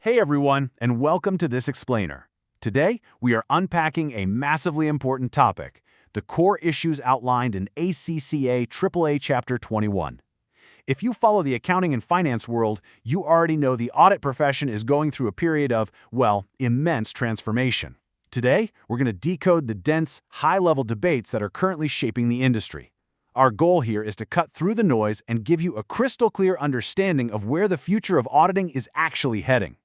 Hey everyone, and welcome to this explainer. Today, we are unpacking a massively important topic, the core issues outlined in ACCA AAA Chapter 21. If you follow the accounting and finance world, you already know the audit profession is going through a period of, well, immense transformation. Today, we're going to decode the dense, high-level debates that are currently shaping the industry. Our goal here is to cut through the noise and give you a crystal-clear understanding of where the future of auditing is actually heading.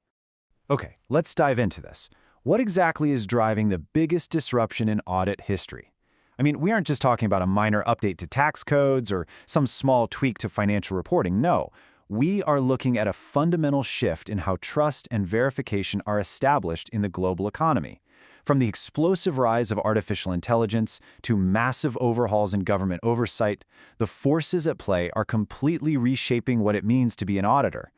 Okay, let's dive into this. What exactly is driving the biggest disruption in audit history? I mean, we aren't just talking about a minor update to tax codes or some small tweak to financial reporting. No, we are looking at a fundamental shift in how trust and verification are established in the global economy. From the explosive rise of artificial intelligence to massive overhauls in government oversight, the forces at play are completely reshaping what it means to be an auditor.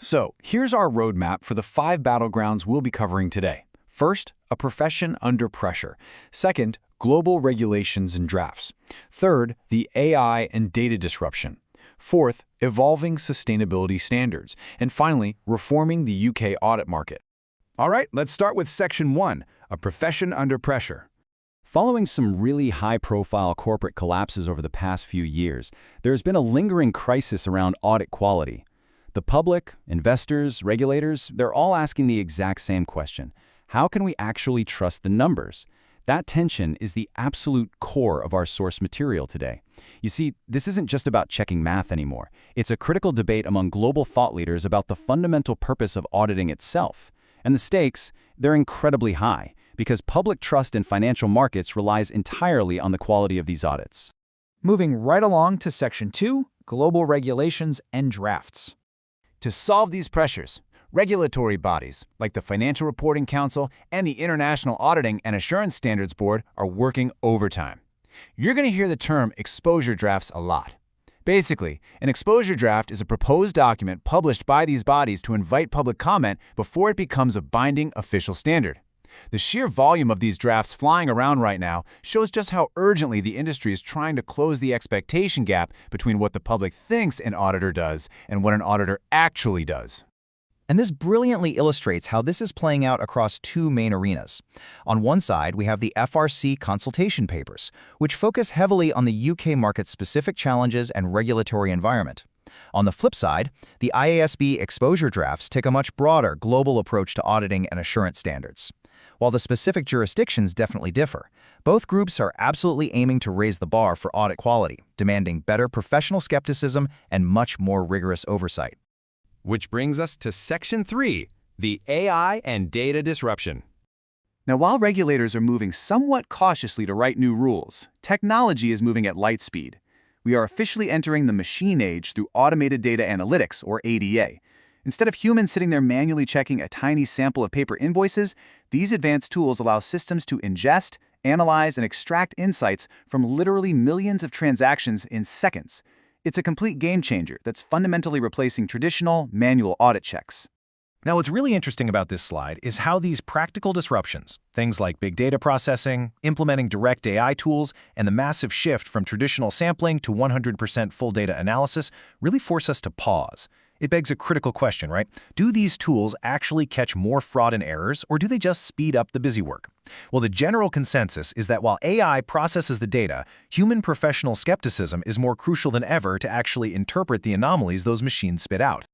So, here's our roadmap for the 5 battlegrounds we'll be covering today. First, a profession under pressure. Second, global regulations and drafts. Third, the AI and data disruption. Fourth, evolving sustainability standards. And finally, reforming the UK audit market. All right, let's start with Section 1, a profession under pressure. Following some really high-profile corporate collapses over the past few years, there's been a lingering crisis around audit quality. The public, investors, regulators, they're all asking the exact same question. How can we actually trust the numbers? That tension is the absolute core of our source material today. You see, this isn't just about checking math anymore. It's a critical debate among global thought leaders about the fundamental purpose of auditing itself. And the stakes, they're incredibly high, because public trust in financial markets relies entirely on the quality of these audits. Moving right along to Section 2, Global Regulations and Drafts. To solve these pressures, regulatory bodies like the Financial Reporting Council and the International Auditing and Assurance Standards Board are working overtime. You're going to hear the term exposure drafts a lot. Basically, an exposure draft is a proposed document published by these bodies to invite public comment before it becomes a binding official standard. The sheer volume of these drafts flying around right now shows just how urgently the industry is trying to close the expectation gap between what the public thinks an auditor does and what an auditor actually does. And this brilliantly illustrates how this is playing out across 2 main arenas. On one side, we have the FRC consultation papers, which focus heavily on the UK market-specific challenges and regulatory environment. On the flip side, the IAASB exposure drafts take a much broader global approach to auditing and assurance standards. While the specific jurisdictions definitely differ, both groups are absolutely aiming to raise the bar for audit quality, demanding better professional skepticism and much more rigorous oversight. Which brings us to Section 3, the AI and data disruption. Now, while regulators are moving somewhat cautiously to write new rules, technology is moving at light speed. We are officially entering the machine age through automated data analytics, or ADA. Instead of humans sitting there manually checking a tiny sample of paper invoices, these advanced tools allow systems to ingest, analyze, and extract insights from literally millions of transactions in seconds. It's a complete game changer that's fundamentally replacing traditional, manual audit checks. Now, what's really interesting about this slide is how these practical disruptions, things like big data processing, implementing direct AI tools, and the massive shift from traditional sampling to 100% full data analysis, really force us to pause. It begs a critical question, right? Do these tools actually catch more fraud and errors, or do they just speed up the busy work? Well, the general consensus is that while AI processes the data, human professional skepticism is more crucial than ever to actually interpret the anomalies those machines spit out.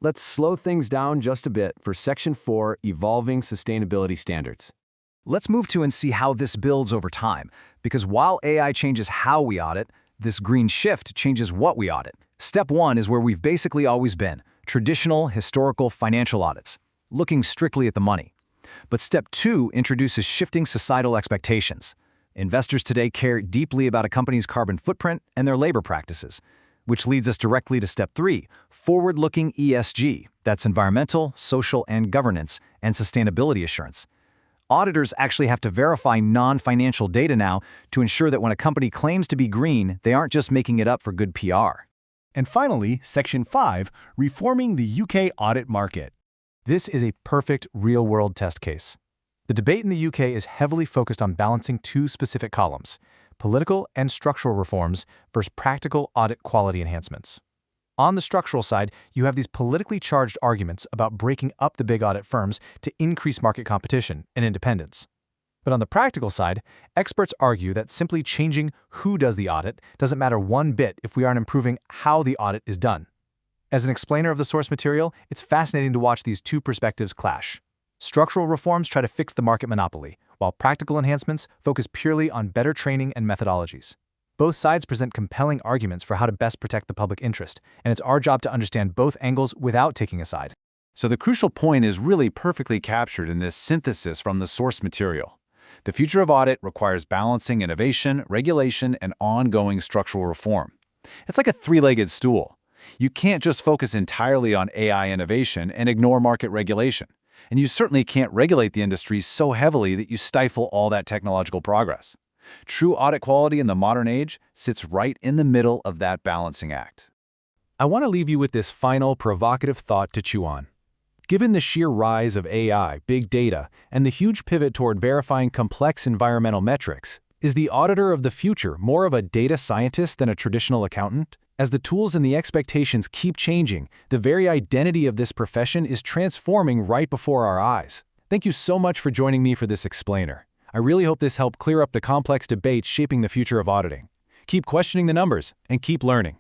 Let's slow things down just a bit for Section 4, Evolving Sustainability Standards. Let's move to and see how this builds over time, because while AI changes how we audit, this green shift changes what we audit. Step 1 is where we've basically always been, traditional, historical financial audits, looking strictly at the money. But Step 2 introduces shifting societal expectations. Investors today care deeply about a company's carbon footprint and their labor practices, which leads us directly to Step 3, forward-looking ESG, that's environmental, social, and governance, and sustainability assurance. Auditors actually have to verify non-financial data now to ensure that when a company claims to be green, they aren't just making it up for good PR. And finally, Section 5, Reforming the UK Audit Market. This is a perfect real-world test case. The debate in the UK is heavily focused on balancing 2 specific columns, political and structural reforms versus practical audit quality enhancements. On the structural side, you have these politically charged arguments about breaking up the big audit firms to increase market competition and independence. But on the practical side, experts argue that simply changing who does the audit doesn't matter one bit if we aren't improving how the audit is done. As an explainer of the source material, it's fascinating to watch these two perspectives clash. Structural reforms try to fix the market monopoly, while practical enhancements focus purely on better training and methodologies. Both sides present compelling arguments for how to best protect the public interest, and it's our job to understand both angles without taking a side. So the crucial point is really perfectly captured in this synthesis from the source material. The future of audit requires balancing innovation, regulation, and ongoing structural reform. It's like a three-legged stool. You can't just focus entirely on AI innovation and ignore market regulation. And you certainly can't regulate the industry so heavily that you stifle all that technological progress. True audit quality in the modern age sits right in the middle of that balancing act. I want to leave you with this final provocative thought to chew on. Given the sheer rise of AI, big data, and the huge pivot toward verifying complex environmental metrics, is the auditor of the future more of a data scientist than a traditional accountant? As the tools and the expectations keep changing, the very identity of this profession is transforming right before our eyes. Thank you so much for joining me for this explainer. I really hope this helped clear up the complex debates shaping the future of auditing. Keep questioning the numbers and keep learning.